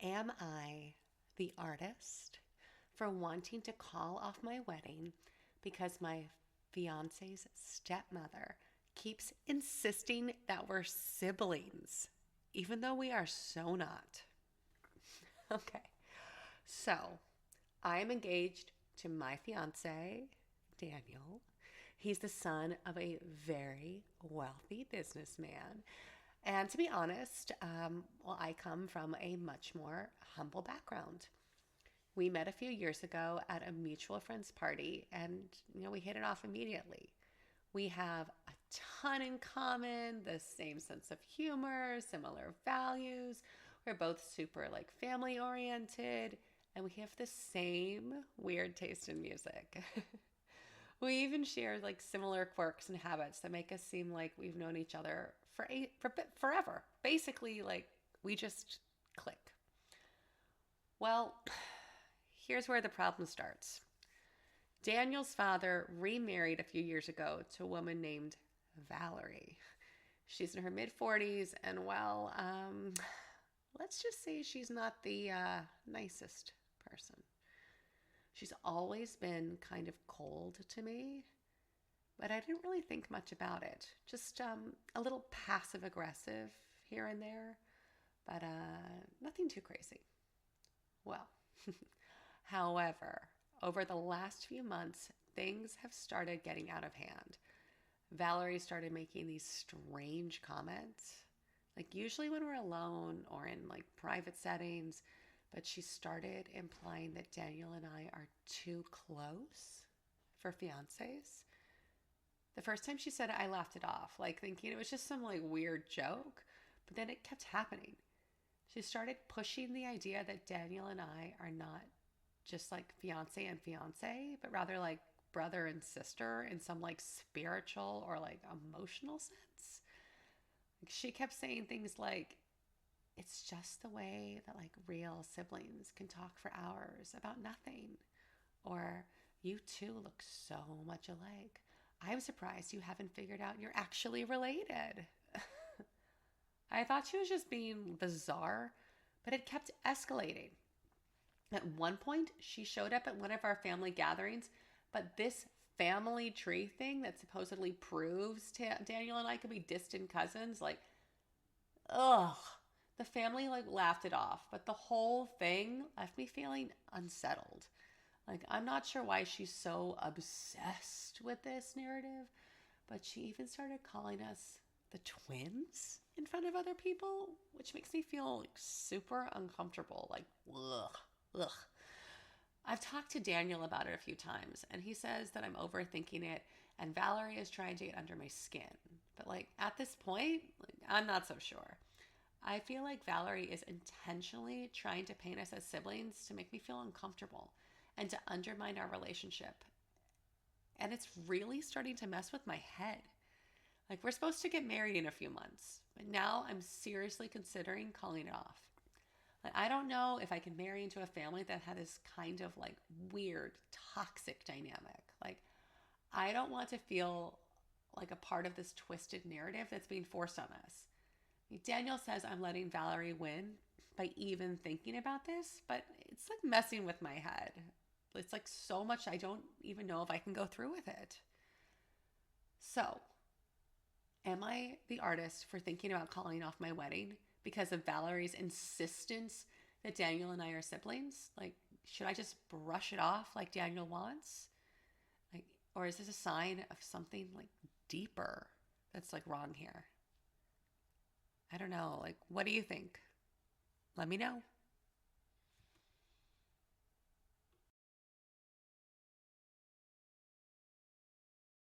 Am I the artist for wanting to call off my wedding because my fiance's stepmother keeps insisting that we're siblings, even though we are so not? Okay, so I am engaged to my fiance, Daniel. He's the son of a very wealthy businessman. And to be honest, well, I come from a much more humble background. We met a few years ago at a mutual friend's party, and we hit it off immediately. We have a ton in common, the same sense of humor, similar values. We're both super like family oriented, and we have the same weird taste in music. We even share like similar quirks and habits that make us seem like we've known each other forever. Basically, like we just click. Well, here's where the problem starts. Daniel's father remarried a few years ago to a woman named Valerie. She's in her mid 40s, and well, let's just say she's not the nicest person. She's always been kind of cold to me, but I didn't really think much about it. Just a little passive aggressive here and there, but nothing too crazy. Well, however, over the last few months, things have started getting out of hand. Valerie started making these strange comments, like usually when we're alone or in like private settings, but she started implying that Daniel and I are too close for fiancés. The first time she said it, I laughed it off, like thinking it was just some like weird joke, but then it kept happening. She started pushing the idea that Daniel and I are not just like fiance and fiance, but rather like brother and sister in some like spiritual or like emotional sense. She kept saying things like, it's just the way that like real siblings can talk for hours about nothing. Or, you two look so much alike. I'm surprised you haven't figured out you're actually related. I thought she was just being bizarre, but it kept escalating. At one point, she showed up at one of our family gatherings, but this family tree thing that supposedly proves Daniel and I could be distant cousins, like, ugh. The family like laughed it off, but the whole thing left me feeling unsettled. Like, I'm not sure why she's so obsessed with this narrative, but she even started calling us the twins in front of other people, which makes me feel like super uncomfortable. Like, ugh, ugh. I've talked to Daniel about it a few times, and he says that I'm overthinking it, and Valerie is trying to get under my skin. But like at this point, like, I'm not so sure. I feel like Valerie is intentionally trying to paint us as siblings to make me feel uncomfortable and to undermine our relationship. And it's really starting to mess with my head. Like, we're supposed to get married in a few months, but now I'm seriously considering calling it off. Like, I don't know if I can marry into a family that had this kind of like weird, toxic dynamic. Like, I don't want to feel like a part of this twisted narrative that's being forced on us. Daniel says I'm letting Valerie win by even thinking about this, but it's like messing with my head. It's like so much I don't even know if I can go through with it. So, am I the artist for thinking about calling off my wedding because of Valerie's insistence that Daniel and I are siblings? Like, should I just brush it off like Daniel wants? Like, or is this a sign of something like deeper that's like wrong here? I don't know. Like, what do you think? Let me know.